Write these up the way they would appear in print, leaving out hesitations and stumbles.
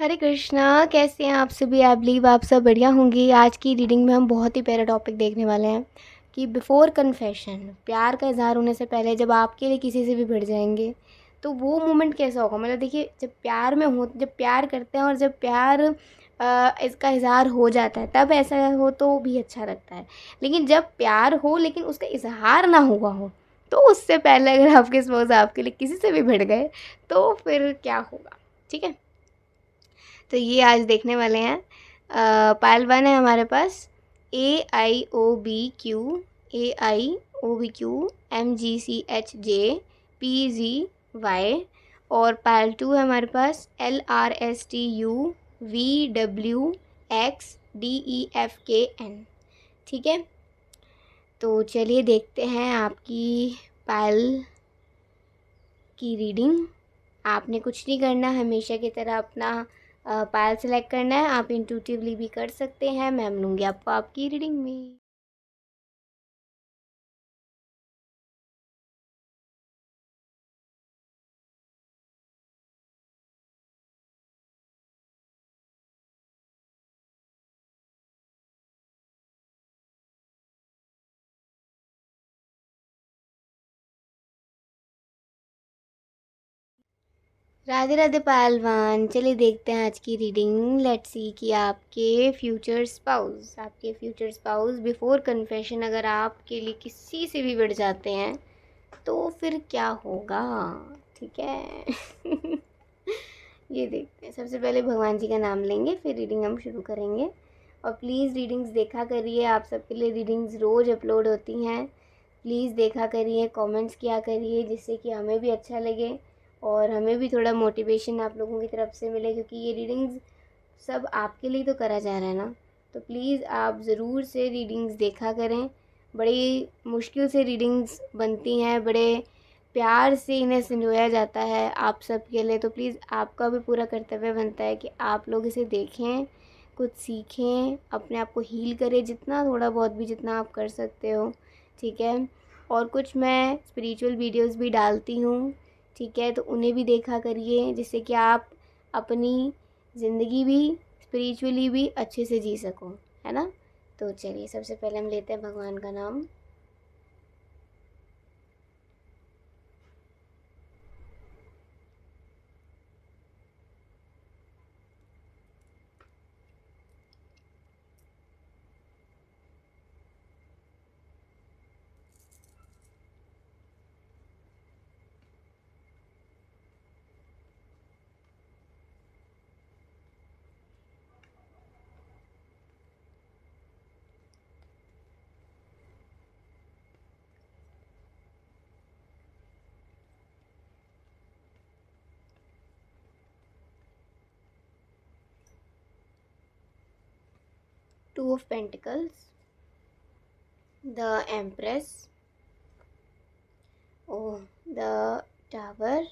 हरे कृष्णा, कैसे हैं आप सभी? आई बिलीव आप सब बढ़िया होंगे। आज की रीडिंग में हम बहुत ही प्यारा टॉपिक देखने वाले हैं कि बिफोर कन्फेशन, प्यार का इजहार होने से पहले जब आपके लिए किसी से भी भिड़ जाएंगे तो वो मोमेंट कैसा होगा। मतलब देखिए, जब प्यार में हो, जब प्यार करते हैं और जब प्यार इसका इजहार हो जाता है तब ऐसा हो तो भी अच्छा लगता है। लेकिन जब प्यार हो लेकिन उसका इजहार ना हुआ हो तो उससे पहले अगर आपके सपोज आपके लिए किसी से भी भिड़ गए तो फिर क्या होगा। ठीक है, तो ये आज देखने वाले हैं। पायल वन है हमारे पास AIOBQ AIOBQ MGCHJ PZY। और पायल टू है हमारे पास LRSTUVWXDEFKN। ठीक है, तो चलिए देखते हैं आपकी पायल की रीडिंग। आपने कुछ नहीं करना, हमेशा की तरह अपना पायल सेलेक्ट करना है। आप इंट्यूटिवली भी कर सकते हैं। मैं मिलूँगी आपको आपकी रीडिंग में। राधे राधे पहलवान, चलिए देखते हैं आज की रीडिंग। लेट्स सी कि आपके फ्यूचर स्पाउस बिफोर कन्फेशन अगर आपके लिए किसी से भी बढ़ जाते हैं तो फिर क्या होगा। ठीक है ये देखते हैं। सबसे पहले भगवान जी का नाम लेंगे, फिर रीडिंग हम शुरू करेंगे। और प्लीज़ रीडिंग्स देखा करिए, आप सबके लिए रीडिंग्स रोज़ अपलोड होती हैं। प्लीज़ देखा करिए, कमेंट्स किया करिए, जिससे कि हमें भी अच्छा लगे और हमें भी थोड़ा मोटिवेशन आप लोगों की तरफ से मिले, क्योंकि ये रीडिंग्स सब आपके लिए तो करा जा रहा है ना। तो प्लीज़ आप ज़रूर से रीडिंग्स देखा करें। बड़ी मुश्किल से रीडिंग्स बनती हैं, बड़े प्यार से इन्हें संजोया जाता है आप सब के लिए। तो प्लीज़ आपका भी पूरा कर्तव्य बनता है कि आप लोग इसे देखें, कुछ सीखें, अपने आप को हील करें जितना थोड़ा बहुत भी, जितना आप कर सकते हो। ठीक है, और कुछ मैं स्पिरिचुअल वीडियोस भी डालती हूँ। ठीक है, तो उन्हें भी देखा करिए, जिससे कि आप अपनी ज़िंदगी भी स्पिरिचुअली भी अच्छे से जी सको, है ना। तो चलिए सबसे पहले हम लेते हैं भगवान का नाम। Two of pentacles, the empress, oh, the tower,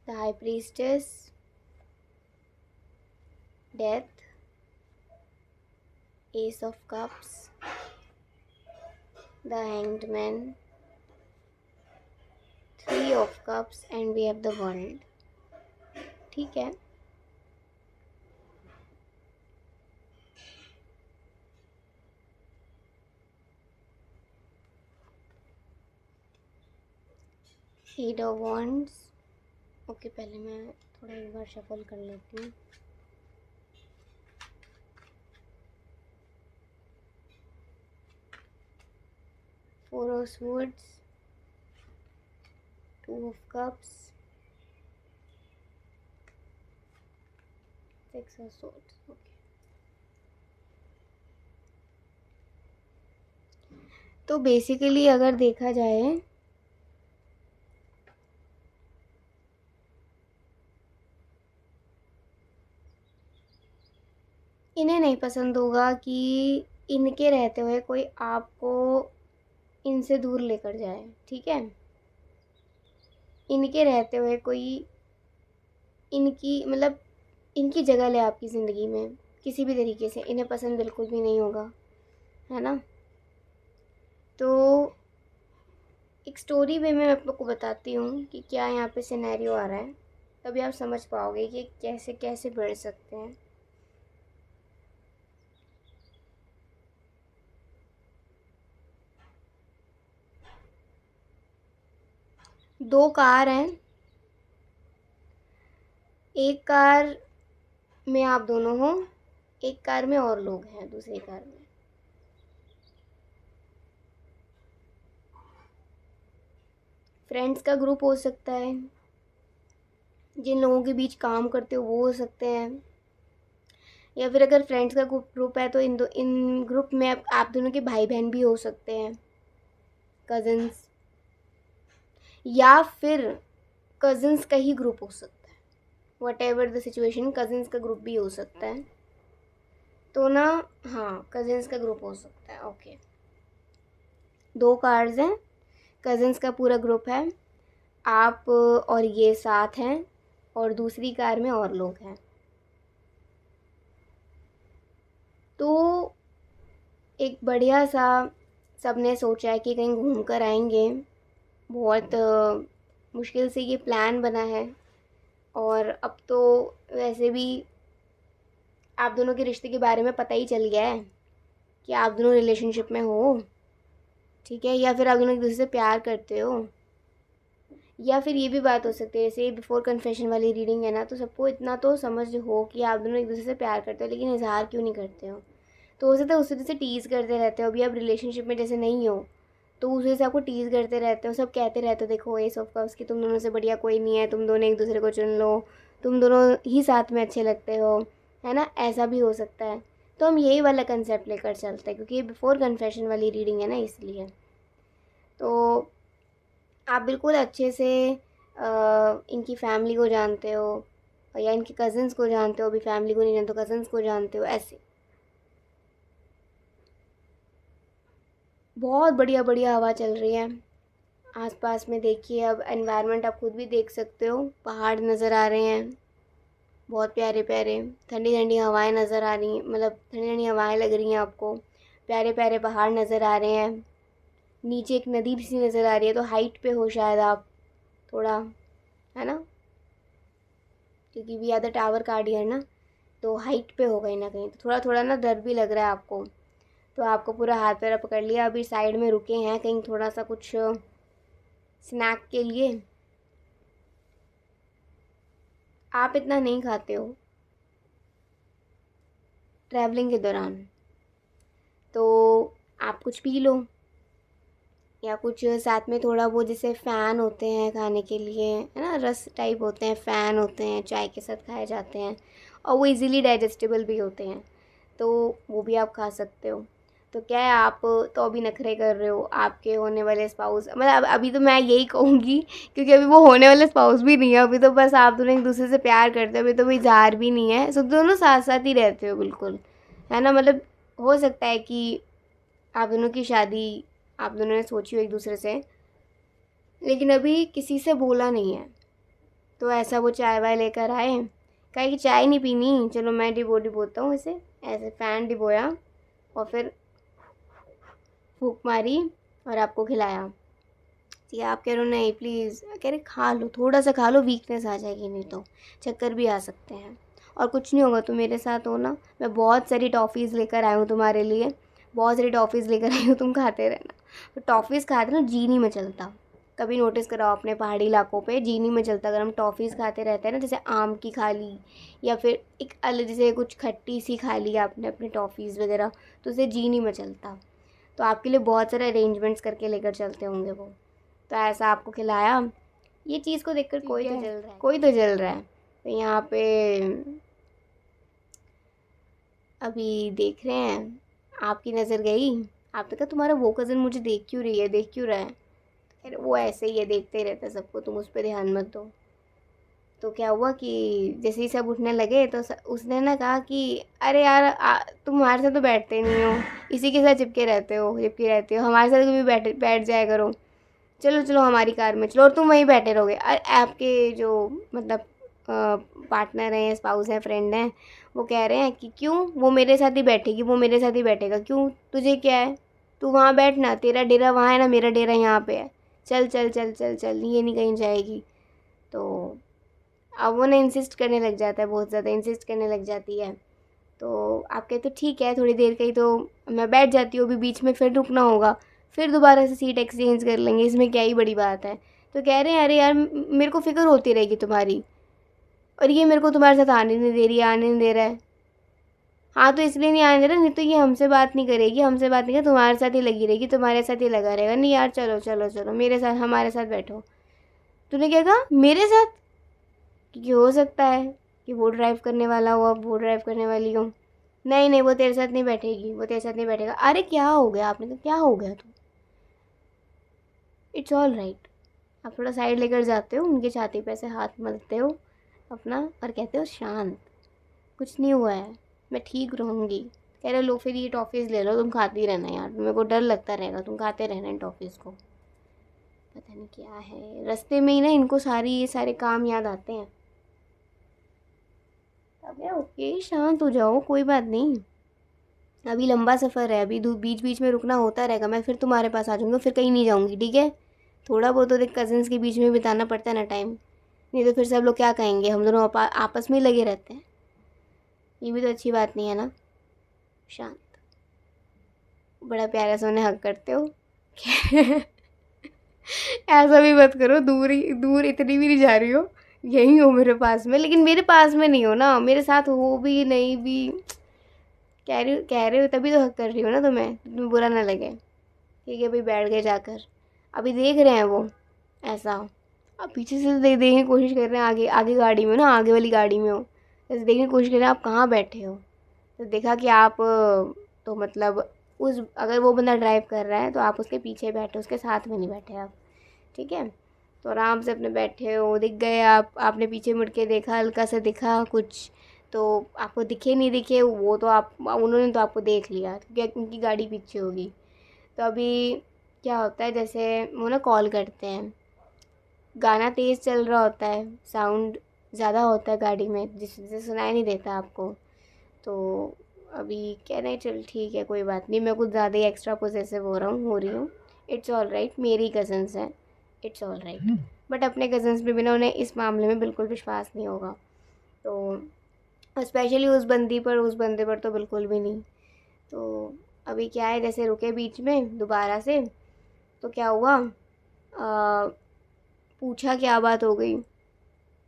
the high priestess, death, ace of cups, the hanged man, three of cups, and we have the world। ठीक है, एट ऑफ wands। ओके, पहले मैं थोड़ा एक बार शफल कर लेती हूँ। Four of swords, two of cups, six of swords। Okay, तो बेसिकली अगर देखा जाए इन्हें नहीं पसंद होगा कि इनके रहते हुए कोई आपको इनसे दूर लेकर जाए। ठीक है, इनके रहते हुए कोई इनकी मतलब इनकी जगह ले आपकी ज़िंदगी में किसी भी तरीके से, इन्हें पसंद बिल्कुल भी नहीं होगा, है ना। तो एक स्टोरी वे में मैं आप लोग को बताती हूँ कि क्या यहाँ पे सिनेरियो आ रहा है, तभी आप समझ पाओगे कि कैसे कैसे बढ़ सकते हैं। दो कार हैं, एक कार में आप दोनों हो, एक कार में और लोग हैं दूसरी कार में। फ्रेंड्स का ग्रुप हो सकता है, जिन लोगों के बीच काम करते हो वो हो सकते हैं, या फिर अगर फ्रेंड्स का ग्रुप है तो इन ग्रुप में आप दोनों के भाई बहन भी हो सकते हैं, कज़न्स, या फिर कज़न्स का ही ग्रुप हो सकता है। What ever the situation, cousins का ग्रुप भी हो सकता है। तो ना, हाँ, कज़न्स का ग्रुप हो सकता है। ओके, दो कार्ड्स हैं, कज़न्स का पूरा ग्रुप है, आप और ये साथ हैं, और दूसरी कार में और लोग हैं। तो एक बढ़िया सा सबने सोचा है कि कहीं घूम कर आएंगे। बहुत मुश्किल से ये प्लान बना है, और अब तो वैसे भी आप दोनों के रिश्ते के बारे में पता ही चल गया है कि आप दोनों रिलेशनशिप में हो, ठीक है, या फिर आप दोनों एक दूसरे से प्यार करते हो, या फिर ये भी बात हो सकती है, जैसे बिफोर कन्फेशन वाली रीडिंग है ना, तो सबको इतना तो समझ हो कि आप दोनों एक दूसरे से प्यार करते हो, लेकिन इजहार क्यों नहीं करते हो। तो हो सकता है उस वजह से टीज़ करते रहते हो। अभी आप रिलेशनशिप में जैसे नहीं हो, तो उस वजह से आपको टीज़ करते रहते हो, सब कहते रहते हो, देखो एस ऑफ कप्स की तुम दोनों से बढ़िया कोई नहीं है, तुम दोनों एक दूसरे को चुन लो, तुम दोनों ही साथ में अच्छे लगते हो, है ना, ऐसा भी हो सकता है। तो हम यही वाला कंसेप्ट लेकर चलते हैं, क्योंकि ये बिफोर कन्फेशन वाली रीडिंग है ना, इसलिए। तो आप बिल्कुल अच्छे से इनकी फैमिली को जानते हो, या इनके कज़न्स को जानते हो, अभी फैमिली को नहीं जानते हो, कज़न्स को जानते हो, ऐसे बहुत बढ़िया बढ़िया हवा चल रही है आसपास में। देखिए, अब एनवायरनमेंट आप खुद भी देख सकते हो, पहाड़ नज़र आ रहे हैं, बहुत प्यारे प्यारे, ठंडी ठंडी हवाएं नज़र आ रही हैं, मतलब ठंडी ठंडी हवाएं लग रही हैं आपको, प्यारे प्यारे पहाड़ नज़र आ रहे हैं, नीचे एक नदी भी सी नज़र आ रही है। तो हाइट पे हो शायद आप थोड़ा, है ना, क्योंकि we are the tower card है ना, तो हाइट पे हो कहीं ना कहीं, तो थोड़ा थोड़ा ना डर भी लग रहा है आपको। तो आपको पूरा हाथ पैर पकड़ लिया, अभी साइड में रुके हैं कहीं थोड़ा सा कुछ स्नैक के लिए। आप इतना नहीं खाते हो ट्रैवलिंग के दौरान, तो आप कुछ पी लो, या कुछ साथ में थोड़ा वो जैसे फ़ैन होते हैं खाने के लिए, है ना, रस टाइप होते हैं, फ़ैन होते हैं, चाय के साथ खाए जाते हैं, और वो इजीली डाइजेस्टेबल भी होते हैं, तो वो भी आप खा सकते हो। तो क्या है, आप तो अभी नखरे कर रहे हो, आपके होने वाले स्पाउस, मतलब अभी तो मैं यही कहूँगी, क्योंकि अभी वो होने वाले स्पाउस भी नहीं है, अभी तो बस आप दोनों एक दूसरे से प्यार करते हो, अभी तो कोई इज़हार भी नहीं है, सब दोनों साथ साथ ही रहते हो बिल्कुल, है ना। मतलब हो सकता है कि आप दोनों की शादी आप दोनों ने सोची हो एक दूसरे से, लेकिन अभी किसी से बोला नहीं है। तो ऐसा वो चाय वाय लेकर आए, कहा कि चाय नहीं पीनी, चलो मैं डिबोता हूँ इसे, ऐसे फ़ैन डिबोया और फिर फूंक मारी और आपको खिलाया। ठीक है, आप कह रहे हो नहीं प्लीज़, कह रहे खा लो, थोड़ा सा खा लो, वीकनेस आ जाएगी, नहीं तो चक्कर भी आ सकते हैं। और कुछ नहीं होगा, तुम मेरे साथ हो ना, मैं बहुत सारी टॉफ़ीज़ लेकर आई हूँ तुम्हारे लिए, बहुत सारी टॉफ़ीज़ लेकर आई हूँ, तुम खाते रहना। तो टॉफ़ीज़ खाते ना, जी नहीं मचलता। कभी नोटिस कराओ अपने पहाड़ी इलाकों पे, जी नहीं मचलता अगर हम टॉफ़ीज़ खाते रहते हैं ना, जैसे आम की खा ली, या फिर एक अलग जैसे कुछ खट्टी सी खा ली आपने अपने टॉफ़ीज़ वगैरह, तो उसे जी नहीं मचलता। तो आपके लिए बहुत सारे अरेंजमेंट्स करके लेकर चलते होंगे वो। तो ऐसा आपको खिलाया, ये चीज़ को देखकर कोई तो जल रहा है, कोई तो जल रहा है। तो यहाँ पे अभी देख रहे हैं, आपकी नज़र गई, आपने कहा तुम्हारा वो कज़न मुझे देख क्यों रही है, देख क्यों रहा है। अरे वो ऐसे ही है, देखते ही रहता है सबको, तुम उस पर ध्यान मत दो। तो क्या हुआ कि जैसे ही सब उठने लगे, तो उसने ना कहा कि अरे यार तुम हमारे साथ तो बैठते नहीं हो, इसी के साथ चिपके रहते हो, चिपके रहते हो, हमारे साथ कभी बैठ जाया करो, चलो चलो हमारी कार में चलो, और तुम वहीं बैठे रहोगे। आपके जो मतलब पार्टनर हैं, स्पाउस हैं, फ्रेंड हैं, वो कह रहे हैं कि क्यों, वो मेरे साथ ही बैठेगी, वो मेरे साथ ही बैठेगा, क्यों, तुझे क्या है, तू वहाँ बैठना, तेरा डेरा वहाँ है ना, मेरा डेरा यहाँ पे है, चल चल चल चल चल, ये नहीं कहीं जाएगी। तो अब वो ना इंसिस्ट करने लग जाता है, बहुत ज़्यादा इंसिस्ट करने लग जाती है। तो आप कहते हो ठीक है थोड़ी देर कहीं, तो मैं बैठ जाती हूँ, अभी बीच में फिर रुकना होगा, फिर दोबारा से सीट एक्सचेंज कर लेंगे, इसमें क्या ही बड़ी बात है। तो कह रहे हैं अरे यार मेरे को फ़िक्र होती रहेगी तुम्हारी, और ये मेरे को तुम्हारे साथ आने नहीं दे रही है, आने नहीं दे रहा है। हाँ तो इसलिए नहीं आने दे रहा, नहीं तो ये हमसे बात नहीं करेगी, हमसे बात नहीं करेगी, तुम्हारे साथ ही लगी रहेगी, तुम्हारे साथ ही लगा रहेगा। नहीं यार चलो चलो चलो मेरे साथ, हमारे साथ बैठो। तूने क्या कहा मेरे साथ? क्योंकि हो सकता है कि वो ड्राइव करने वाला हो, अब वो ड्राइव करने वाली हो। नहीं नहीं वो तेरे साथ नहीं बैठेगी, वो तेरे साथ नहीं बैठेगा। अरे क्या हो गया आपने, तो क्या हो गया तो इट्स ऑल राइट। आप थोड़ा साइड लेकर जाते हो, उनकी छाती पे से हाथ मलते हो अपना और कहते हो शांत, कुछ नहीं हुआ है, मैं ठीक रहूँगी। कह रहे लो फिर ये टॉफ़ीज़ ले लो, तुम खाती रहना यार, मेरे को डर लगता रहेगा, तुम खाते रहना इन टॉफ़ीज़ को। पता नहीं क्या है, रास्ते में ही ना इनको ये सारे काम याद आते हैं। अब यार ओके शांत हो जाओ, कोई बात नहीं, अभी लंबा सफ़र है, अभी बीच बीच में रुकना होता रहेगा, मैं फिर तुम्हारे पास आ जाऊँगी, फिर कहीं नहीं जाऊँगी, ठीक है। थोड़ा बहुत तो देख कज़न्स के बीच में बिताना पड़ता है ना टाइम, नहीं तो फिर सब लोग क्या कहेंगे, हम दोनों आपस में ही लगे रहते हैं, ये भी तो अच्छी बात नहीं है ना। शांत, बड़ा प्यारा सा उन्हें हक करते हो। ऐसा भी मत करो, दूर ही दूर इतनी भी नहीं जा रही हो, यहीं हो मेरे पास में, लेकिन मेरे पास में नहीं हो ना, मेरे साथ हो भी नहीं भी। कह रहे हो तभी तो हक कर रही हो ना, तुम्हें बुरा ना लगे। ठीक है भाई बैठ गए जाकर, अभी देख रहे हैं वो ऐसा, अब पीछे से देखने की कोशिश कर रहे हैं, आगे आगे गाड़ी में ना, आगे वाली गाड़ी में हो, जैसे देखने की कोशिश कर रहे हैं आप कहाँ बैठे हो। तो देखा कि आप तो मतलब उस अगर वो बंदा ड्राइव कर रहा है तो आप उसके पीछे बैठे, उसके साथ में नहीं बैठे आप, ठीक है। तो आराम से अपने बैठे हो, दिख गए आप, आपने पीछे मुड़ के देखा, हल्का सा दिखा कुछ, तो आपको दिखे नहीं दिखे वो तो आप, उन्होंने तो आपको देख लिया क्योंकि उनकी गाड़ी पीछे होगी। तो अभी क्या होता है, जैसे वो ना कॉल करते हैं, गाना तेज़ चल रहा होता है, साउंड ज़्यादा होता है गाड़ी में जिससे सुनाई नहीं देता आपको। तो अभी कह रहे हैं चल ठीक है कोई बात नहीं, मैं कुछ ज़्यादा ही एक्स्ट्रा पोजेसिव हो रही हूँ, इट्स ऑल राइट, मेरी कज़न्स हैं, इट्स ऑल राइट। बट अपने कज़न्स पे भी ना उन्हें इस मामले में बिल्कुल विश्वास नहीं होगा, तो स्पेशली उस बंदे पर तो बिल्कुल भी नहीं। तो अभी क्या है, जैसे रुके बीच में दोबारा से, तो क्या हुआ, पूछा क्या बात हो गई,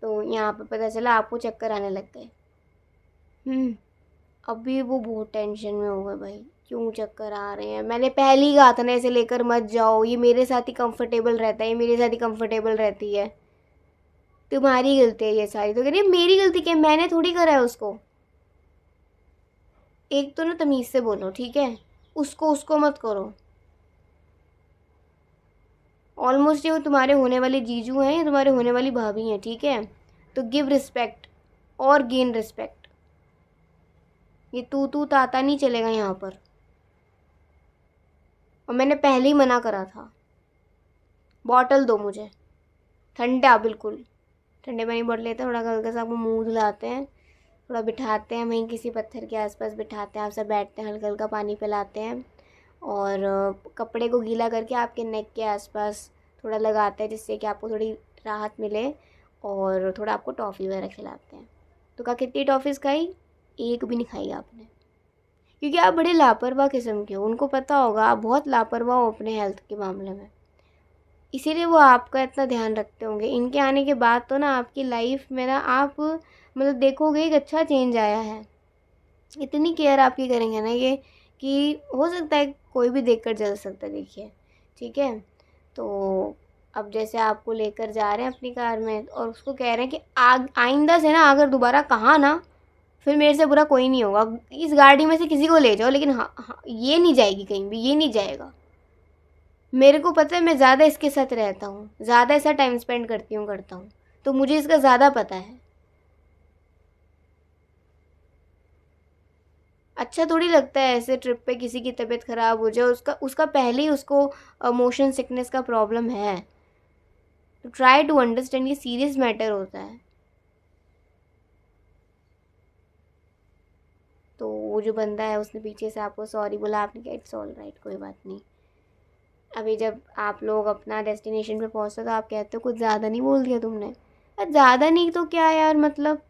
तो यहाँ पे पता चला आपको चक्कर आने लग गए। अभी वो बहुत टेंशन में हो गए भाई, क्यों चक्कर आ रहे हैं, मैंने पहले ही कहा था ना ऐसे लेकर मत जाओ, ये मेरे साथ ही कंफर्टेबल रहता है, ये मेरे साथ ही कंफर्टेबल रहती है, तुम्हारी गलती है ये सारी। तो कह रही है मेरी गलती क्या, मैंने थोड़ी करा है उसको। एक तो ना तमीज़ से बोलो ठीक है, उसको उसको मत करो। ऑलमोस्ट ये वो तुम्हारे होने वाले जीजू हैं या तुम्हारे होने वाली भाभी हैं, ठीक है। तो गिव रिस्पेक्ट और गेन रिस्पेक्ट, ये तू ताता नहीं चलेगा यहाँ पर, और मैंने पहले ही मना करा था। बॉटल दो मुझे, ठंडा बिल्कुल, ठंडे पानी बॉटल लेते हैं, थोड़ा हल्का सा आपको मुँह धुलाते हैं, थोड़ा बिठाते हैं वहीं किसी पत्थर के आसपास बिठाते हैं, आप सब बैठते हैं, हल्का हल्का पानी पिलाते हैं, और कपड़े को गीला करके आपके नेक के आसपास थोड़ा लगाते हैं जिससे कि आपको थोड़ी राहत मिले, और थोड़ा आपको टॉफ़ी वगैरह खिलाते हैं। तो कहा कितनी टॉफ़ीज़ खाई, एक भी नहीं खाई आपने, क्योंकि आप बड़े लापरवाह किस्म के हो, उनको पता होगा आप बहुत लापरवाह हो अपने हेल्थ के मामले में, इसीलिए वो आपका इतना ध्यान रखते होंगे। इनके आने के बाद तो ना आपकी लाइफ में ना आप मतलब देखोगे एक अच्छा चेंज आया है, इतनी केयर आपकी करेंगे ना ये, कि हो सकता है कोई भी देखकर जल सकता है, देखिए ठीक है। तो अब जैसे आपको लेकर जा रहे हैं अपनी कार में और उसको कह रहे हैं कि आइंदा से ना अगर दोबारा कहा ना, फिर मेरे से बुरा कोई नहीं होगा, इस गाड़ी में से किसी को ले जाओ, लेकिन हाँ हाँ ये नहीं जाएगी कहीं भी, ये नहीं जाएगा। मेरे को पता है मैं ज़्यादा इसके साथ रहता हूँ, ज़्यादा ऐसा टाइम स्पेंड करता हूँ, तो मुझे इसका ज़्यादा पता है। अच्छा थोड़ी लगता है ऐसे ट्रिप पे किसी की तबीयत ख़राब हो जाए, उसका उसका पहले ही उसको मोशन सिकनेस का प्रॉब्लम है, तो ट्राई टू अंडरस्टैंड, ये सीरियस मैटर होता है। तो वो जो बंदा है उसने पीछे से आपको सॉरी बोला, आपने कहा इट्स ऑल राइट कोई बात नहीं। अभी जब आप लोग अपना डेस्टिनेशन पे पहुँचते हो तो आप कहते हो कुछ ज़्यादा नहीं बोल दिया तुमने। ज़्यादा नहीं तो क्या यार, मतलब।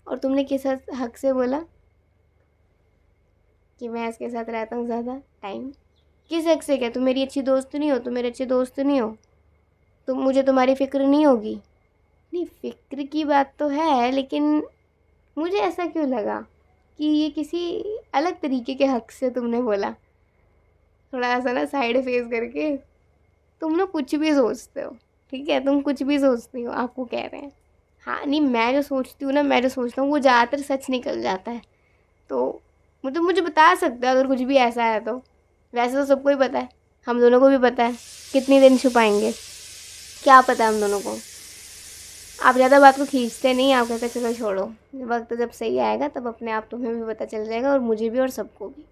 और तुमने किस हक से बोला कि मैं इसके साथ रहता हूँ ज़्यादा टाइम? किस हक से? क्या तुम मेरी अच्छी दोस्त नहीं हो? तुम मेरे अच्छे दोस्त नहीं हो? तुम मुझे तुम्हारी फ़िक्र नहीं होगी? नहीं, फ़िक्र की बात तो है, लेकिन मुझे ऐसा क्यों लगा कि ये किसी अलग तरीके के हक से तुमने बोला। थोड़ा सा ना साइड फेस करके। तुम ना कुछ भी सोचते हो, ठीक है? तुम कुछ भी सोचती हो, आपको कह रहे हैं। हाँ, नहीं, मैं जो सोचती हूँ ना, मैं जो सोचता हूँ वो ज़्यादातर सच निकल जाता है। तो मतलब मुझे बता सकते हो अगर कुछ भी ऐसा है तो। वैसे तो सबको ही पता है, हम दोनों को भी पता है। कितनी दिन छुपाएंगे? क्या पता है हम दोनों को? आप ज़्यादा बात को खींचते नहीं, आप कहते चलो छोड़ो, वक्त जब सही आएगा तब अपने आप तुम्हें भी पता चल जाएगा, और मुझे भी और सबको भी।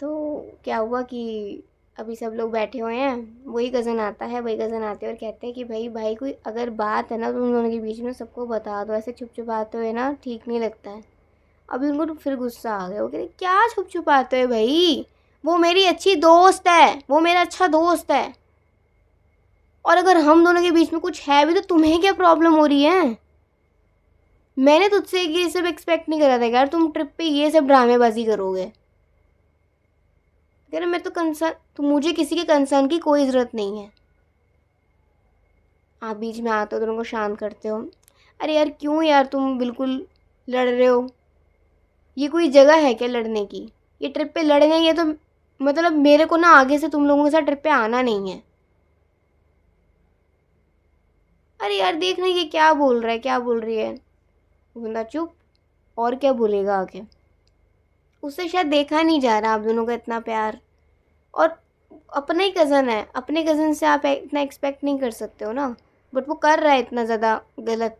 तो क्या हुआ कि अभी सब लोग बैठे हुए हैं, वही कज़न आता है, वही कज़न आते हैं और कहते हैं कि भाई भाई कोई अगर बात है ना तो उन दोनों के बीच में सबको बता दो, ऐसे छुप छुपाते हुए ना ठीक नहीं लगता है। अभी उनको तो फिर गुस्सा आ गया, वो कहते क्या छुप छुपाते हो भाई, वो मेरी अच्छी दोस्त है, वो मेरा अच्छा दोस्त है, और अगर हम दोनों के बीच में कुछ है भी तो तुम्हें क्या प्रॉब्लम हो रही है? मैंने तुझसे ये सब एक्सपेक्ट नहीं करा था यार, तुम ट्रिप पे ये सब ड्रामेबाजी करोगे। कह रहे मैं तो कंसर्न, तो मुझे किसी के कंसर्न की कोई ज़रूरत नहीं है। आप बीच में आते हो, दोनों को शांत करते हो। अरे यार क्यों यार तुम बिल्कुल लड़ रहे हो? ये कोई जगह है क्या लड़ने की? ये ट्रिप पे लड़ने ही है तो मतलब मेरे को ना आगे से तुम लोगों के साथ ट्रिप पे आना नहीं है। अरे यार देखना ये क्या बोल रहा है, क्या बोल रही है। बंदा चुप, और क्या बोलेगा आगे? उससे शायद देखा नहीं जा रहा आप दोनों का इतना प्यार, और अपना ही कज़न है, अपने कज़न से आप इतना एक्सपेक्ट नहीं कर सकते हो ना, बट वो कर रहा है इतना ज़्यादा गलत।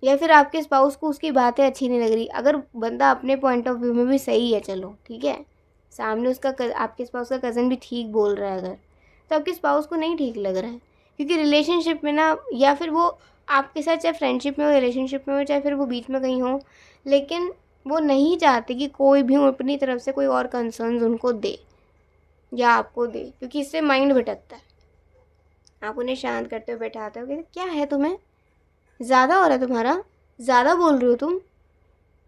या फिर आपके स्पाउस को उसकी बातें अच्छी नहीं लग रही। अगर बंदा अपने पॉइंट ऑफ व्यू में भी सही है, चलो ठीक है, सामने उसका आपके स्पाउस का कज़न भी ठीक बोल रहा है अगर, तो आपके स्पाउस को नहीं ठीक लग रहा है। क्योंकि रिलेशनशिप में ना, या फिर वो आपके साथ चाहे फ्रेंडशिप में हो, रिलेशनशिप में हो, चाहे फिर वो बीच में कहीं हो, लेकिन वो नहीं चाहते कि कोई भी अपनी तरफ से कोई और कंसर्न्स उनको दे या आपको दे, क्योंकि इससे माइंड भटकता है। आप उन्हें शांत करते हो, बैठाते हो, कहते क्या है तुम्हें, ज़्यादा हो रहा है तुम्हारा, ज़्यादा बोल रहे हो तुम,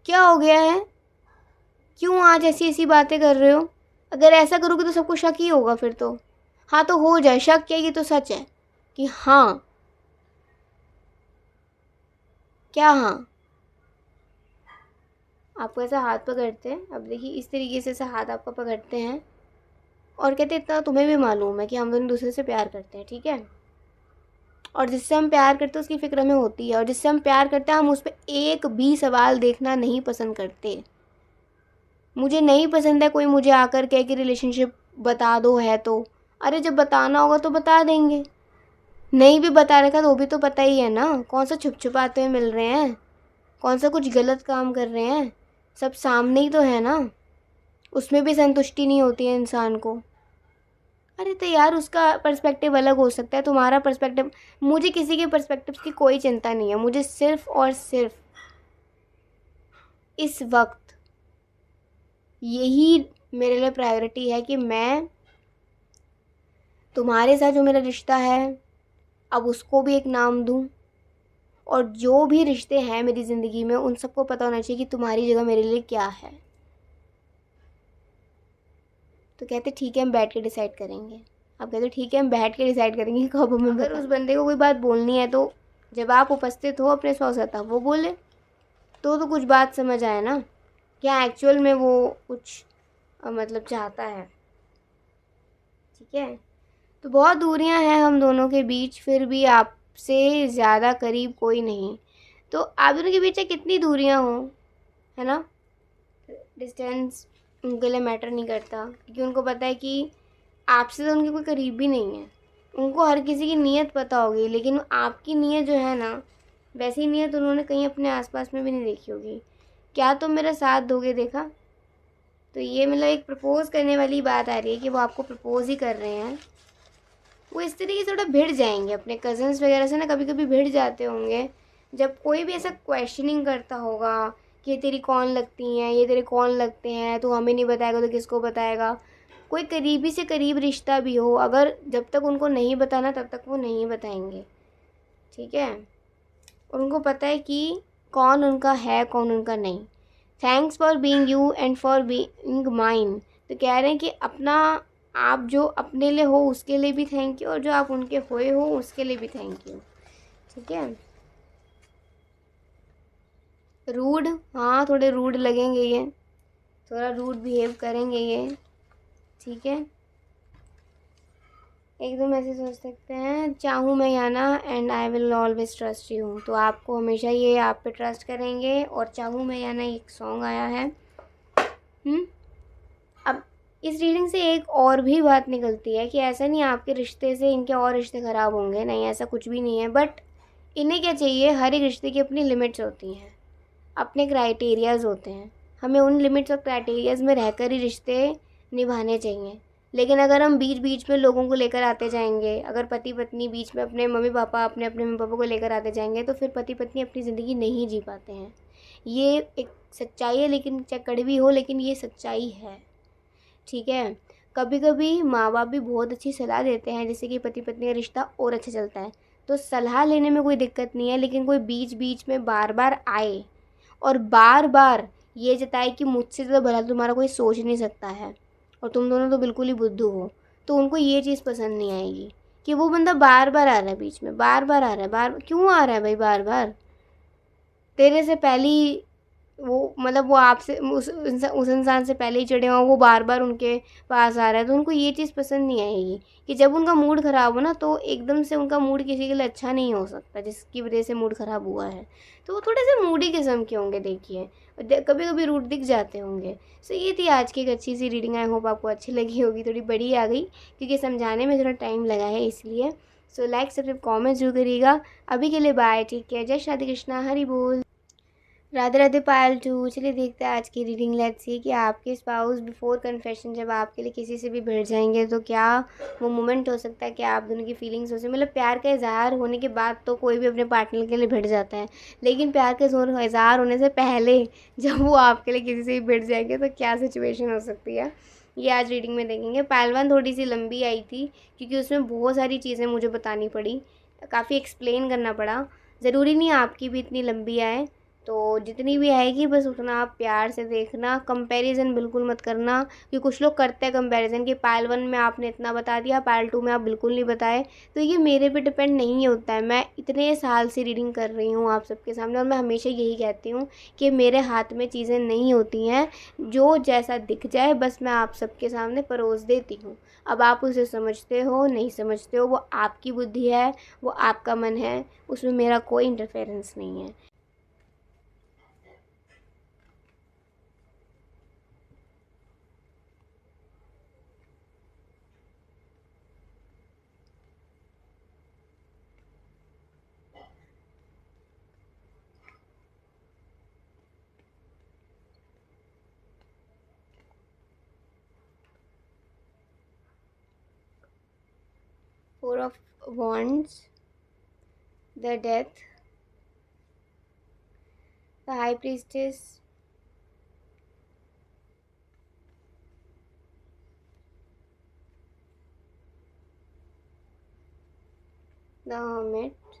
क्या हो गया है, क्यों आज ऐसी ऐसी बातें कर रहे हो? अगर ऐसा करोगे तो सबको शक ही होगा फिर तो। हाँ तो हो जाए शक, क्या ये तो सच है कि हाँ, क्या हाँ? आपको ऐसा हाथ पकड़ते हैं, अब देखिए इस तरीके से ऐसा हाथ आपका पकड़ते हैं और कहते इतना तुम्हें भी मालूम है कि हम दोनों दूसरे से प्यार करते हैं, ठीक है? और जिससे हम प्यार करते हैं उसकी फ़िक्र हमें होती है, और जिससे हम प्यार करते हैं हम उस पर एक भी सवाल देखना नहीं पसंद करते। मुझे नहीं पसंद है कोई मुझे आकर कहे कि रिलेशनशिप बता दो है तो, अरे जब बताना होगा तो बता देंगे, नहीं भी बता रखा तो वो भी तो पता ही है ना, कौन सा छुप छुपाते हुए मिल रहे हैं, कौन सा कुछ गलत काम कर रहे हैं, सब सामने ही तो है ना। उसमें भी संतुष्टि नहीं होती है इंसान को। अरे तो यार उसका पर्सपेक्टिव अलग हो सकता है, तुम्हारा पर्सपेक्टिव, मुझे किसी के पर्सपेक्टिव की कोई चिंता नहीं है। मुझे सिर्फ़ और सिर्फ इस वक्त यही मेरे लिए प्रायोरिटी है कि मैं तुम्हारे साथ जो मेरा रिश्ता है अब उसको भी एक नाम दूँ, और जो भी रिश्ते हैं मेरी ज़िंदगी में उन सबको पता होना चाहिए कि तुम्हारी जगह मेरे लिए क्या है। तो कहते ठीक है हम बैठ के डिसाइड करेंगे। आप कहते ठीक है हम बैठ के डिसाइड करेंगे कब हमें, अगर उस बंदे को कोई बात बोलनी है तो जब आप उपस्थित हो अपने सौ से तब वो बोले, तो कुछ बात समझ आए ना, क्या एक्चुअल में वो कुछ मतलब चाहता है, ठीक है? तो बहुत दूरियां हैं हम दोनों के बीच, फिर भी आपसे ज़्यादा करीब कोई नहीं। तो आप दोनों के बीच कितनी दूरियां हो, है ना, डिस्टेंस उनके लिए मैटर नहीं करता, क्योंकि उनको पता है कि आपसे तो उनके कोई करीब भी नहीं है। उनको हर किसी की नीयत पता होगी, लेकिन आपकी नीयत जो है ना, वैसी नीयत उन्होंने कहीं अपने आसपास में भी नहीं देखी होगी। क्या तुम मेरा साथ दोगे? देखा, तो ये मतलब एक प्रपोज़ करने वाली बात आ रही है कि वो आपको प्रपोज़ ही कर रहे हैं। वो इस तरीके से थोड़ा भिड़ जाएंगे, अपने कज़न्स वगैरह से ना कभी कभी भिड़ जाते होंगे, जब कोई भी ऐसा क्वेश्चनिंग करता होगा कि ये तेरी कौन लगती हैं, ये तेरे कौन लगते हैं, तू हमें नहीं बताएगा तो किसको बताएगा। कोई करीबी से करीब रिश्ता भी हो, अगर जब तक उनको नहीं बताना तब तक वो नहीं बताएंगे, ठीक है। और उनको पता है कि कौन उनका है कौन उनका नहीं। Thanks for being you and for being mine. तो कह रहे हैं कि अपना, आप जो अपने लिए हो उसके लिए भी थैंक यू, और जो आप उनके होए हो उसके लिए भी थैंक यू, ठीक है। रूड, हाँ थोड़े रूड लगेंगे ये, थोड़ा रूड बिहेव करेंगे ये, ठीक है। एकदम ऐसे सोच सकते हैं, चाहूँ मैं या ना and I will always trust you. तो आपको हमेशा ये आप पे ट्रस्ट करेंगे। और चाहूँ मैं या ना एक सॉन्ग आया है। अब इस रीडिंग से एक और भी बात निकलती है कि ऐसा नहीं आपके रिश्ते से इनके और रिश्ते ख़राब होंगे, नहीं ऐसा कुछ भी नहीं है। बट इन्हें क्या चाहिए, हर एक रिश्ते की अपनी लिमिट्स होती हैं, अपने क्राइटेरियाज़ होते हैं। हमें उन लिमिट्स और क्राइटेरियाज़ में रहकर ही रिश्ते निभाने चाहिए। लेकिन अगर हम बीच बीच में लोगों को लेकर आते जाएंगे, अगर पति पत्नी बीच में अपने मम्मी पापा अपने अपने मम्मी पापा को लेकर आते जाएंगे, तो फिर पति पत्नी अपनी ज़िंदगी नहीं जी पाते हैं। ये एक सच्चाई है, लेकिन चाहे कड़वी हो लेकिन ये सच्चाई है, ठीक है। कभी कभी माँ बाप भी बहुत अच्छी सलाह देते हैं, जैसे कि पति पत्नी का रिश्ता और अच्छा चलता है तो सलाह लेने में कोई दिक्कत नहीं है। लेकिन कोई बीच बीच में बार बार आए और बार बार ये जताए कि मुझसे तो भला तुम्हारा कोई सोच नहीं सकता है और तुम दोनों तो बिल्कुल ही बुद्धू हो, तो उनको ये चीज़ पसंद नहीं आएगी कि वो बंदा बार बार आ रहा है, बीच में बार बार आ रहा है। बार क्यों आ रहा है भाई, बार बार तेरे से पहली वो, मतलब वो आपसे उस इंसान से पहले ही चढ़े हों, वो बार बार उनके पास आ रहा है, तो उनको ये चीज़ पसंद नहीं आएगी कि जब उनका मूड ख़राब हो ना, तो एकदम से उनका मूड किसी के लिए अच्छा नहीं हो सकता जिसकी वजह से मूड ख़राब हुआ है। तो वो थोड़े से मूडी किस्म के होंगे, देखिए कभी कभी रूट दिख जाते होंगे। सो ये थी आज की एक अच्छी सी रीडिंग, आई होप आपको अच्छी लगी होगी। थोड़ी बड़ी आ गई क्योंकि समझाने में थोड़ा टाइम लगा है इसलिए। सो लाइक सब्सक्राइब कॉमेंट जरूर करिएगा। अभी के लिए बाय, ठीक है। जय श्री कृष्णा, हरि बोल, राधे राधे पायल टू। चलिए देखते हैं आज की रीडिंग। लेट्स सी कि आपके स्पाउस बिफोर कन्फेशन जब आपके लिए किसी से भी भिड़ जाएंगे तो क्या वो मोमेंट हो सकता है कि आप दोनों की फीलिंग्स हो सकती, मतलब प्यार का इजहार होने के बाद तो कोई भी अपने पार्टनर के लिए भिड़ जाता है, लेकिन प्यार का इजहार होने से पहले जब वो आपके लिए किसी से भी भिड़ जाएंगे तो क्या सिचुएशन हो सकती है, ये आज रीडिंग में देखेंगे। पायल 1 थोड़ी सी लंबी आई थी क्योंकि उसमें बहुत सारी चीज़ें मुझे बतानी पड़ी, काफ़ी एक्सप्लेन करना पड़ा। ज़रूरी नहीं आपकी भी इतनी लंबी आए, तो जितनी भी आएगी बस उतना आप प्यार से देखना। कंपैरिजन बिल्कुल मत करना, कि कुछ लोग करते हैं कंपैरिजन कि पायल 1 में आपने इतना बता दिया, पायल 2 में आप बिल्कुल नहीं बताए। तो ये मेरे पे डिपेंड नहीं होता है। मैं इतने साल से रीडिंग कर रही हूँ आप सबके सामने और मैं हमेशा यही कहती हूँ कि मेरे हाथ में चीज़ें नहीं होती हैं, जो जैसा दिख जाए बस मैं आप सबके सामने परोस देती हूँ। अब आप उसे समझते हो नहीं समझते हो वो आपकी बुद्धि है, वो आपका मन है, उसमें मेरा कोई इंटरफेरेंस नहीं है। Four of Wands, the Death, the High Priestess, the Hermit,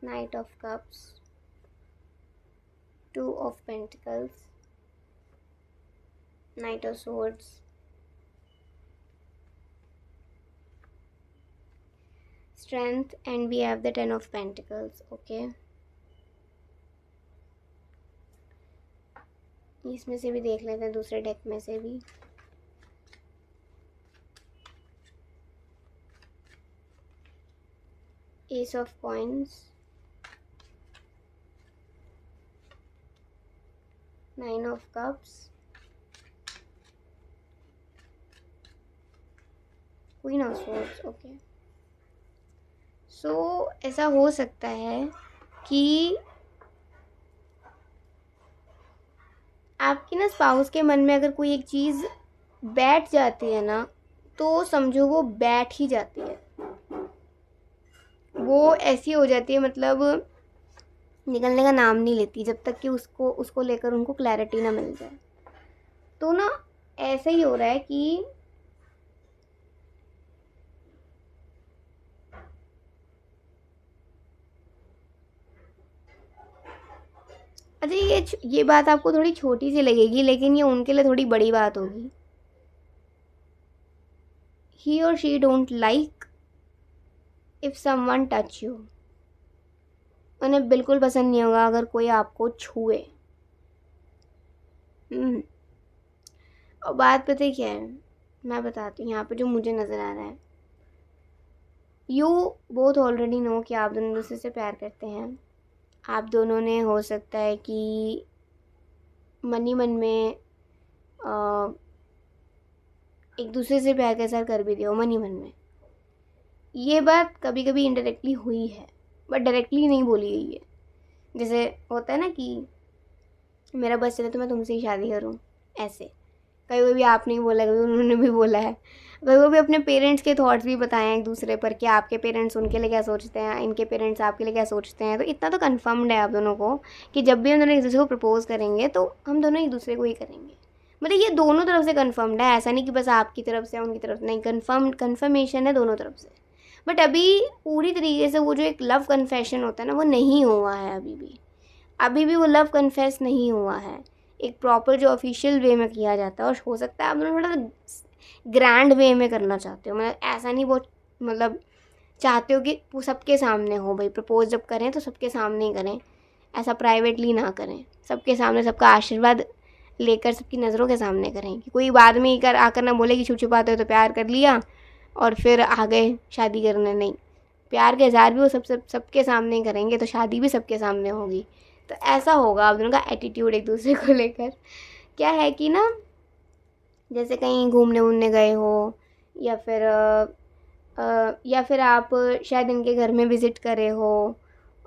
Knight of Cups, Two of Pentacles, Knight of Swords, Strength, and we have the Ten of Pentacles. Okay, इसमें से भी देख लेते हैं, दूसरे डेक में से भी। Ace of Coins, Nine of Cups, Queen of Swords. Okay, so ऐसा हो सकता है कि आपकी ना स्पाउस के मन में अगर कोई एक चीज़ बैठ जाती है ना, तो समझो वो बैठ ही जाती है, वो ऐसी हो जाती है, मतलब निकलने का नाम नहीं लेती जब तक कि उसको उसको लेकर उनको क्लैरिटी ना मिल जाए। तो ना ऐसा ही हो रहा है कि अच्छा, ये बात आपको थोड़ी छोटी सी लगेगी, लेकिन ये उनके लिए थोड़ी बड़ी बात होगी। he or she don't like if someone touch you। उन्हें बिल्कुल पसंद नहीं होगा अगर कोई आपको छुए। और बात पता है क्या है, मैं बताती हूँ यहाँ पे जो मुझे नज़र आ रहा है। यू बोथ ऑलरेडी नो कि आप दोनों दूसरे से प्यार करते हैं। आप दोनों ने हो सकता है कि मन ही मन में एक दूसरे से प्यार का इज़हार कर भी दिया हो मन ही मन में। ये बात कभी कभी इनडायरेक्टली हुई है, बट डायरेक्टली नहीं बोली गई है। जैसे होता है ना कि मेरा बस चले तो मैं तुमसे ही शादी करूँ, ऐसे कभी कभी आपने ही बोला, कभी उन्होंने भी बोला है। कभी कभी अपने पेरेंट्स के थॉट्स भी बताए हैं एक दूसरे पर कि आपके पेरेंट्स उनके लिए क्या सोचते हैं, इनके पेरेंट्स आपके लिए क्या सोचते हैं। तो इतना तो कन्फर्म्ड है आप दोनों को कि जब भी हम दोनों एक दूसरे को प्रपोज करेंगे तो हम दोनों एक दूसरे को ही करेंगे। मतलब ये दोनों तरफ से कन्फर्म्ड है, ऐसा नहीं कि बस आपकी तरफ से उनकी तरफ, नहीं, कन्फर्मेशन है दोनों तरफ से। बट अभी पूरी तरीके से वो जो एक लव कन्फेशन होता है ना, वो नहीं हुआ है अभी भी वो लव कन्फेस नहीं हुआ है एक प्रॉपर जो ऑफिशियल वे में किया जाता है। और हो सकता है आप दोनों थोड़ा ग्रैंड वे में करना चाहते हो, मतलब ऐसा नहीं, वो मतलब चाहते हो कि वो सबके सामने हो। भाई प्रपोज जब करें तो सबके सामने ही करें, ऐसा प्राइवेटली ना करें, सबके सामने सबका आशीर्वाद लेकर सबकी नज़रों के सामने करें कि कोई बाद में ही कर आकर ना बोले कि छुप छुपाते हो तो प्यार कर लिया और फिर आ गए शादी करने। नहीं, प्यार का इज़हार भी वो सबके सामने ही करेंगे तो शादी भी सबके सामने होगी। तो ऐसा होगा आप दोनों का एटीट्यूड एक दूसरे को लेकर। क्या है कि ना, जैसे कहीं घूमने वूमने गए हो या फिर आप शायद इनके घर में विज़िट करे हो,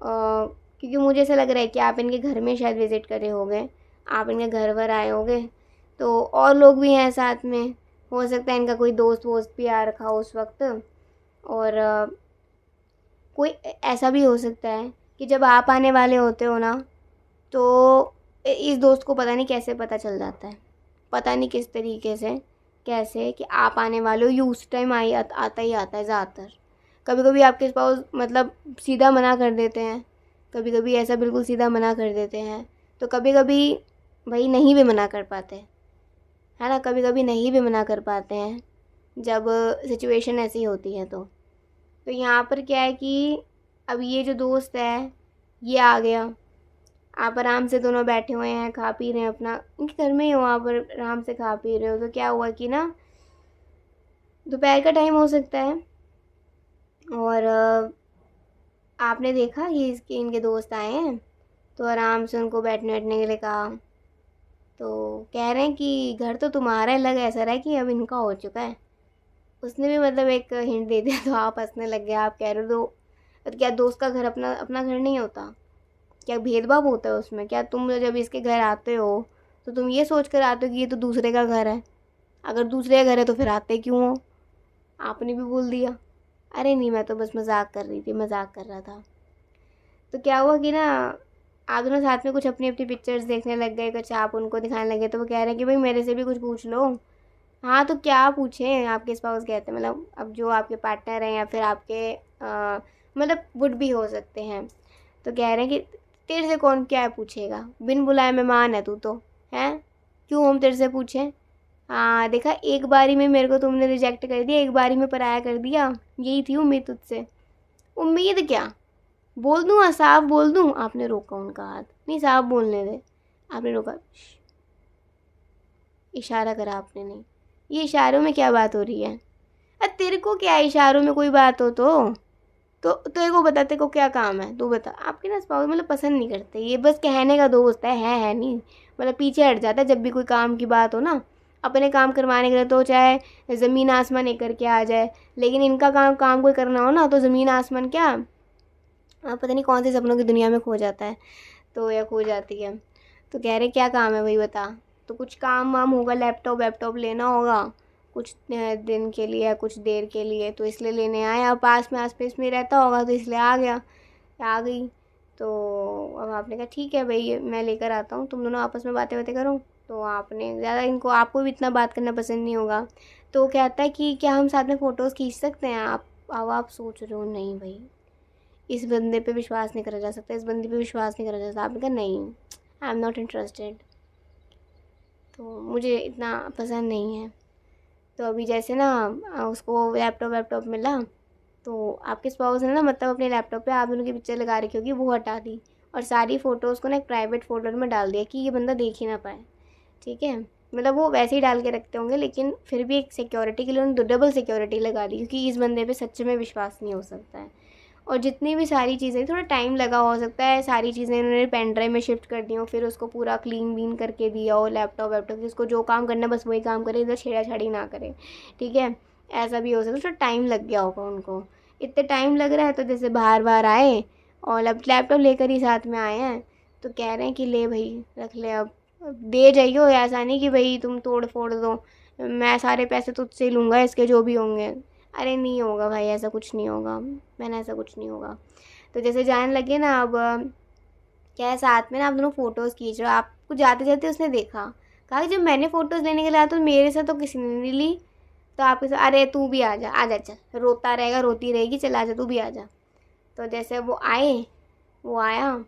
क्योंकि मुझे ऐसा लग रहा है कि आप इनके घर में शायद विज़िट करे होगे, आप इनके घर वर आए होगे। तो और लोग भी हैं साथ में, हो सकता है इनका कोई दोस्त वोस्त भी आ रखा हो उस वक्त। और कोई ऐसा भी हो सकता है कि जब आप आने वाले होते हो ना, तो इस दोस्त को पता नहीं कैसे पता चल जाता है, पता नहीं किस तरीके से कैसे कि आप आने वाले हो। ये उस टाइम आता ही आता है ज़्यादातर। कभी कभी आपके पास मतलब सीधा मना कर देते हैं, कभी कभी ऐसा बिल्कुल सीधा मना कर देते हैं, तो कभी कभी भाई नहीं भी मना कर पाते, है ना, कभी कभी नहीं भी मना कर पाते हैं जब सिचुएशन ऐसी होती है। तो यहाँ पर क्या है कि अब ये जो दोस्त है ये आ गया, आप आराम से दोनों बैठे हुए हैं, खा पी रहे हैं अपना, इनके घर में ही हो, आप आराम से खा पी रहे हो। तो क्या हुआ कि ना, दोपहर का टाइम हो सकता है और आपने देखा कि इनके दोस्त आए हैं, तो आराम से उनको बैठने बैठने के लिए कहा। तो कह रहे हैं कि घर तो तुम्हारा ही, लग ऐसा रहा है कि अब इनका हो चुका है। उसने भी मतलब एक हिंट दे दिया, तो आप हंसने लग गए। आप कह रहे हो तो क्या दोस्त का घर अपना अपना घर नहीं होता? क्या भेदभाव होता है उसमें? क्या तुम जब इसके घर आते हो तो तुम ये सोच कर आते हो कि ये तो दूसरे का घर है? अगर दूसरे का घर है तो फिर आते क्यों हो? आपने भी बोल दिया, अरे नहीं मैं तो बस मजाक कर रही थी, मजाक कर रहा था। तो क्या हुआ कि ना, आप दोनों साथ में कुछ अपनी अपनी पिक्चर्स देखने लग गए, कुछ आप उनको दिखाने लगे। तो वो कह रहे हैं कि भाई मेरे से भी कुछ पूछ लो। हाँ, तो क्या पूछें? आपके स्पाउस कहते हैं, मतलब अब जो आपके पार्टनर हैं या फिर आपके मतलब वुड भी हो सकते हैं। तो कह रहे हैं कि तेरे से कौन क्या पूछेगा, बिन बुलाए मेहमान है तू तो, हैं? क्यों हम तेरे से पूछें? हाँ देखा, एक बारी में मेरे को तुमने रिजेक्ट कर दिया, एक बारी में पराया कर दिया, यही थी उम्मीद तुझसे। उम्मीद क्या, बोल दूँ, हाँ साफ बोल दूँ? आपने रोका उनका हाथ, नहीं साफ बोलने दे। आपने रोका, इशारा करा आपने, नहीं, ये इशारों में क्या बात हो रही है? अरे तेरे को क्या इशारों में कोई बात हो तो तेरे को बता, तेरे को क्या काम है तू बता। आपके ना स्पाउस मतलब पसंद नहीं करते, ये बस कहने का दोस्त है नहीं, मतलब पीछे हट जाता है जब भी कोई काम की बात हो ना। अपने काम करवाने के लिए तो चाहे ज़मीन आसमान एक करके आ जाए, लेकिन इनका काम कोई करना हो ना तो ज़मीन आसमान क्या, पता नहीं कौन से सपनों की दुनिया में खो जाता है, तो या खो जाती है। तो कह रहे क्या काम है भाई बता। तो कुछ काम वाम होगा, लैपटॉप वैपटॉप लेना होगा कुछ दिन के लिए या कुछ देर के लिए, तो इसलिए लेने आया। पास में आस पास में रहता होगा तो इसलिए आ गई। तो अब आपने कहा ठीक है भाई मैं लेकर आता हूँ, तुम दोनों आपस में बातें बातें करो। तो आपने ज़्यादा इनको, आपको भी इतना बात करना पसंद नहीं होगा, तो कहता है कि क्या हम साथ में फ़ोटोज़ खींच सकते हैं। आप अब आप सोच रहे हो नहीं भाई इस बंदे पे विश्वास नहीं करा जा सकता, इस बंदे पे विश्वास नहीं करा जा सकता। आपने कहा नहीं, आई एम नॉट इंटरेस्टेड, तो मुझे इतना पसंद नहीं है। तो अभी जैसे ना उसको लैपटॉप वैपटॉप मिला, तो आपके स्पाउस ने ना मतलब अपने लैपटॉप पे आप दोनों की पिक्चर लगा रखी होगी, वो हटा दी और सारी फ़ोटोज़ को ना एक प्राइवेट फ़ोल्डर में डाल दिया कि ये बंदा देख ही ना पाए। ठीक है, मतलब वो वैसे ही डाल के रखते होंगे, लेकिन फिर भी एक सिक्योरिटी के लिए उन्होंने डबल सिक्योरिटी लगा दी, क्योंकि इस बंदे पे सच में विश्वास नहीं हो सकता है। और जितनी भी सारी चीज़ें, थोड़ा टाइम लगा हो सकता है, सारी चीज़ें उन्होंने पेन ड्राइव में शिफ्ट कर दी हो, फिर उसको पूरा क्लीन वीन करके दिया हो लैपटॉप वैपटॉप, जिसको जो काम करना है बस वही काम करे, इधर छेड़ा छाड़ी ना करे। ठीक है, ऐसा भी हो सकता है, थोड़ा टाइम लग गया होगा उनको। इतने टाइम लग रहा है तो जैसे बार बार आए और अब लैपटॉप लेकर ही साथ में आए हैं, तो कह रहे हैं कि ले भाई रख ले, अब दे जाइयो, ऐसा नहीं कि भाई तुम तोड़ फोड़ दो, मैं सारे पैसे तुझसे ही लूँगा इसके जो भी होंगे। अरे नहीं होगा भाई, ऐसा कुछ नहीं होगा, मैंने ऐसा कुछ नहीं होगा। तो जैसे जाने लगे ना, अब क्या है साथ में ना आप दोनों फ़ोटोज़ खींच रहे हो, आपको जाते जाते उसने देखा, कहा कि जब मैंने फ़ोटोज़ लेने के लिए आया तो मेरे से तो किसी ने नहीं ली, तो आपके साथ अरे तू भी आ जा चल, रोता रहेगा रोती रहेगी, चल आ जा तू भी आ जा। तो जैसे वो आए, वो आया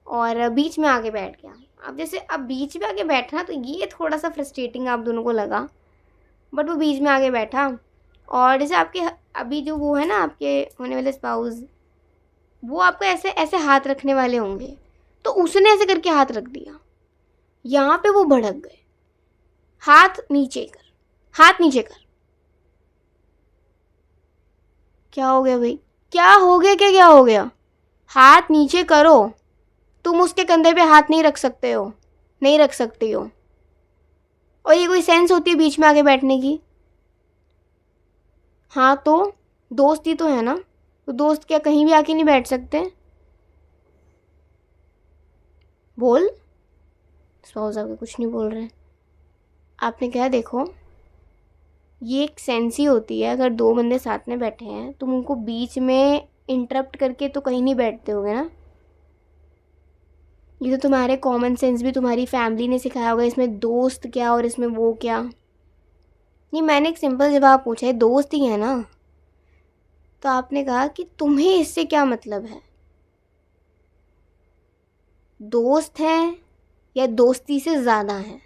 और बीच में आके बैठ गया। अब जैसे अब बीच में आके बैठना तो ये थोड़ा सा फ्रस्ट्रेटिंग आप दोनों को लगा, बट वो बीच में आके बैठा। और जैसे आपके अभी जो वो है ना आपके होने वाले स्पाउस, वो आपको ऐसे ऐसे हाथ रखने वाले होंगे, तो उसने ऐसे करके हाथ रख दिया, यहाँ पे वो भड़क गए। हाथ नीचे कर, हाथ नीचे कर। क्या हो गया भाई, क्या हो गया, क्या क्या हो गया? हाथ नीचे करो, तुम उसके कंधे पे हाथ नहीं रख सकते हो, नहीं रख सकती हो। और ये कोई सेंस होती है बीच में आके बैठने की? हाँ तो दोस्त ही तो है ना, तो दोस्त क्या कहीं भी आके नहीं बैठ सकते? बोल। स्पाउस आपके कुछ नहीं बोल रहे। आपने क्या, देखो ये एक सेंस ही होती है, अगर दो बंदे साथ में बैठे हैं तुम उनको बीच में इंटरप्ट करके तो कहीं नहीं बैठते होगे ना। ये तो तुम्हारे कॉमन सेंस भी तुम्हारी फैमिली ने सिखाया होगा, इसमें दोस्त क्या और इसमें वो क्या। ये मैंने एक सिंपल जवाब पूछा है, दोस्त ही है ना। तो आपने कहा कि तुम्हें इससे क्या मतलब है, दोस्त है या दोस्ती से ज़्यादा है,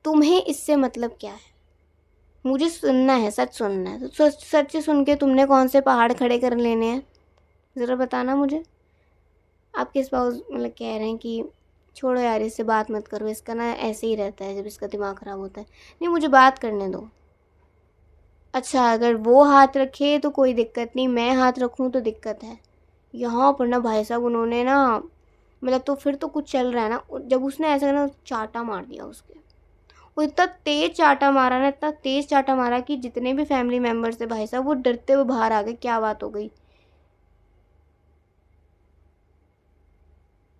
तुम्हें इससे मतलब क्या है? मुझे सुनना है, सच सुनना है, तो सच सच सुन के तुमने कौन से पहाड़ खड़े कर लेने हैं, ज़रा बताना मुझे। आपके स्पाउस मतलब कह रहे हैं कि छोड़ो यार इससे बात मत करो, इसका ना ऐसे ही रहता है जब इसका दिमाग ख़राब होता है। नहीं मुझे बात करने दो। अच्छा अगर वो हाथ रखे तो कोई दिक्कत नहीं, मैं हाथ रखूँ तो दिक्कत है। यहाँ पर ना भाई साहब उन्होंने ना, मतलब तो फिर तो कुछ चल रहा है ना, जब उसने ऐसा ना चाटा मार दिया उसके, वो इतना तेज चाटा मारा ना, इतना तेज चाटा मारा कि जितने भी फैमिली मेम्बर्स थे भाई साहब वो डरते हुए बाहर आ गए, क्या बात हो गई।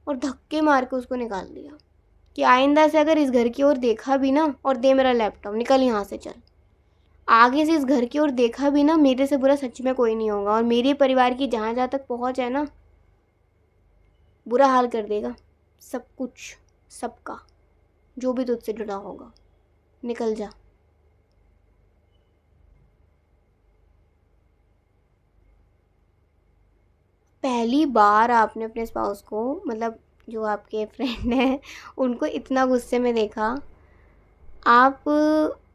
और धक्के मार के उसको निकाल दिया कि आइंदा से अगर इस घर की ओर देखा भी ना, और दे मेरा लैपटॉप, निकल यहाँ से चल। आगे से इस घर की ओर देखा भी ना, मेरे से बुरा सच में कोई नहीं होगा, और मेरे परिवार की जहाँ जहाँ तक पहुँच है ना, बुरा हाल कर देगा सब कुछ, सबका, जो भी तुझसे जुड़ा होगा, निकल जा। पहली बार आपने अपने स्पाउस को, मतलब जो आपके फ्रेंड हैं, उनको इतना गुस्से में देखा। आप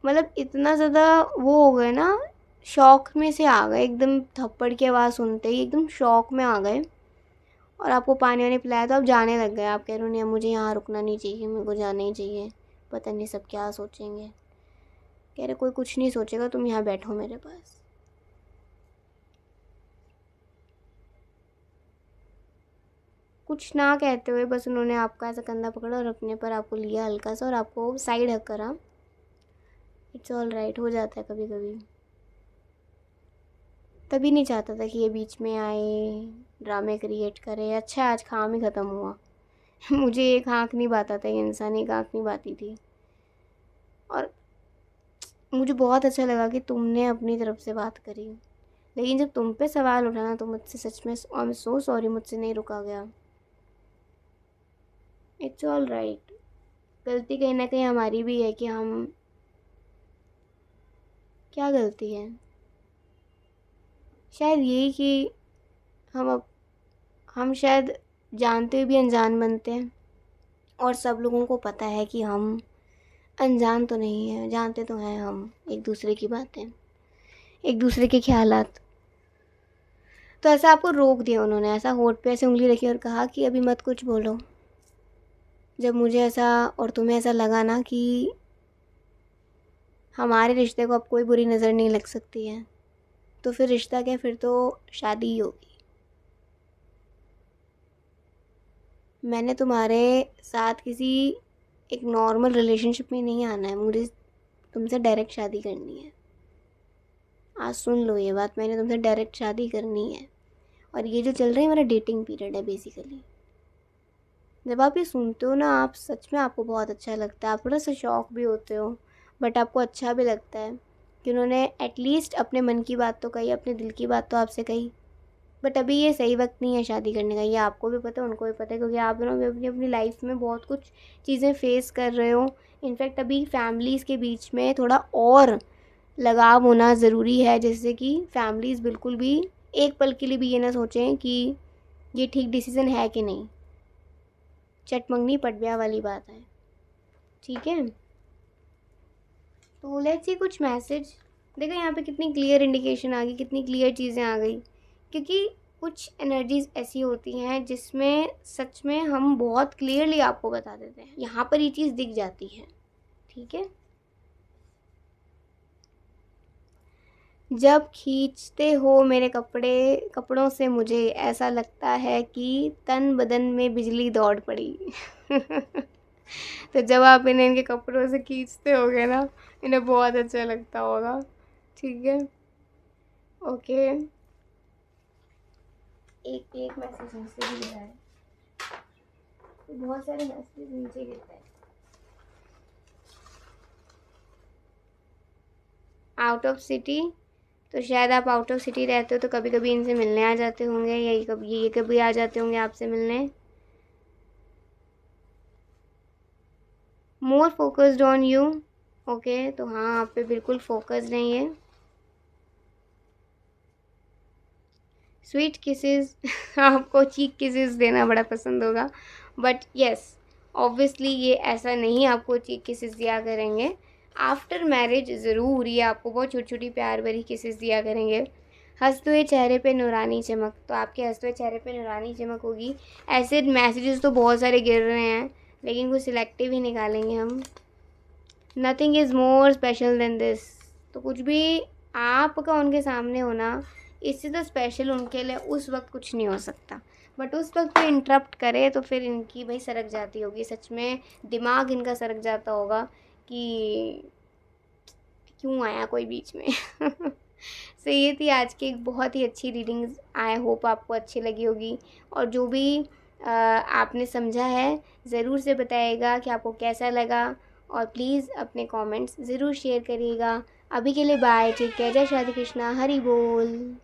मतलब इतना ज़्यादा वो हो गए ना, शॉक में से आ गए एकदम, थप्पड़ की आवाज़ सुनते ही एकदम शॉक में आ गए। और आपको पानी वानी पिलाया तो आप जाने लग गए, आप कह रहे हो नहीं मुझे यहाँ रुकना नहीं चाहिए, मेरे को जाना ही चाहिए, पता नहीं सब क्या सोचेंगे। कह रहे कोई कुछ नहीं सोचेगा, तुम यहाँ बैठो मेरे पास। कुछ ना कहते हुए बस उन्होंने आपका ऐसा कंधा पकड़ा और अपने पर आपको लिया हल्का सा, और आपको साइड हक करा। इट्स ऑल राइट, हो जाता है कभी कभी। तभी नहीं चाहता था कि ये बीच में आए, ड्रामे क्रिएट करे। अच्छा आज काम ही ख़त्म हुआ। मुझे एक आँख नहीं बाता था, ये इंसान एक आँख नहीं बाती थी। और मुझे बहुत अच्छा लगा कि तुमने अपनी तरफ से बात करी, लेकिन जब तुम पे सवाल उठा ना तो मुझसे सच में आई एम सो सॉरी, मुझसे नहीं रुका गया। It's all right. गलती कहीं ना कहीं हमारी भी है कि हम, क्या गलती है, शायद यही कि हम शायद जानते हुए भी अनजान बनते हैं, और सब लोगों को पता है कि हम अनजान तो नहीं है, जानते तो हैं हम एक दूसरे की बातें, एक दूसरे के ख्यालात। तो ऐसा आपको रोक दिया उन्होंने, ऐसा होठ पे ऐसे उंगली रखी और कहा कि अभी मत कुछ बोलो। जब मुझे ऐसा और तुम्हें ऐसा लगा ना कि हमारे रिश्ते को अब कोई बुरी नज़र नहीं लग सकती है, तो फिर रिश्ता क्या, फिर तो शादी ही होगी। मैंने तुम्हारे साथ किसी एक नॉर्मल रिलेशनशिप में नहीं आना है, मुझे तुमसे डायरेक्ट शादी करनी है। आज सुन लो ये बात, मैंने तुमसे डायरेक्ट शादी करनी है। और ये जो चल रहा है हमारा डेटिंग पीरियड है बेसिकली। जब आप ये सुनते हो ना, आप सच में, आपको बहुत अच्छा लगता है, आप थोड़ा सा शॉक भी होते हो, बट आपको अच्छा भी लगता है कि उन्होंने एटलीस्ट अपने मन की बात तो कही, अपने दिल की बात तो आपसे कही। बट अभी ये सही वक्त नहीं है शादी करने का, ये आपको भी पता है, उनको भी पता है, क्योंकि आप दोनों भी अपनी अपनी लाइफ में बहुत कुछ चीज़ें फेस कर रहे हो। इनफैक्ट अभी फैमिलीज़ के बीच में थोड़ा और लगाव होना ज़रूरी है, जिससे कि फैमिलीज़ बिल्कुल भी एक पल के लिए भी ये ना सोचें कि ये ठीक डिसीज़न है कि नहीं। चटमंगनी पट ब्याह वाली बात है, ठीक है। तो लेट्स सी कुछ मैसेज। देखो यहाँ पे कितनी क्लियर इंडिकेशन आ गई, कितनी क्लियर चीज़ें आ गई, क्योंकि कुछ एनर्जीज ऐसी होती हैं जिसमें सच में हम बहुत क्लियरली आपको बता देते हैं, यहाँ पर ये चीज़ दिख जाती है, ठीक है। जब खींचते हो मेरे कपड़ों से मुझे ऐसा लगता है कि तन बदन में बिजली दौड़ पड़ी। तो जब आप इन्हें इनके कपड़ों से खींचते होगे ना, इन्हें बहुत अच्छा लगता होगा, ठीक है। ओके, एक मैसेज नीचे भी गिरा है, तो बहुत सारे मैसेज नीचे गिरते हैं। आउट ऑफ सिटी, तो शायद आप आउट ऑफ सिटी रहते हो तो कभी कभी इनसे मिलने आ जाते होंगे, या ये कभी आ जाते होंगे आपसे मिलने। More focused on you, okay, तो हाँ आप पे बिल्कुल फोकस्ड नहीं है। स्वीट किसेस, आपको चीक किसेस देना बड़ा पसंद होगा, बट येस ऑब्वियसली ये ऐसा नहीं आपको चीक किसेस दिया करेंगे। आफ्टर मैरिज ज़रूर ये आपको बहुत छोटी छोटी प्यार भरी किसेस दिया करेंगे। हंसते हुए चेहरे पे नूरानी चमक, तो आपके हंसते हुए चेहरे पे नूरानी चमक होगी। ऐसे मैसेजेस तो बहुत सारे गिर रहे हैं, लेकिन कुछ सिलेक्टिव ही निकालेंगे हम। Nothing is more special than this, तो कुछ भी आपका उनके सामने होना, इससे तो स्पेशल उनके लिए उस वक्त कुछ नहीं हो सकता। बट उस वक्त कोई इंटरप्ट करे तो फिर इनकी भाई सरक जाती होगी, सच में दिमाग इनका सरक जाता होगा कि क्यों आया कोई बीच में। सो ये थी आज की एक बहुत ही अच्छी रीडिंग, आई होप आपको अच्छी लगी होगी। और जो भी आपने समझा है ज़रूर से बताइएगा कि आपको कैसा लगा, और प्लीज़ अपने कमेंट्स ज़रूर शेयर करिएगा। अभी के लिए बाय, ठीक है, जय श्री कृष्णा, हरि बोल।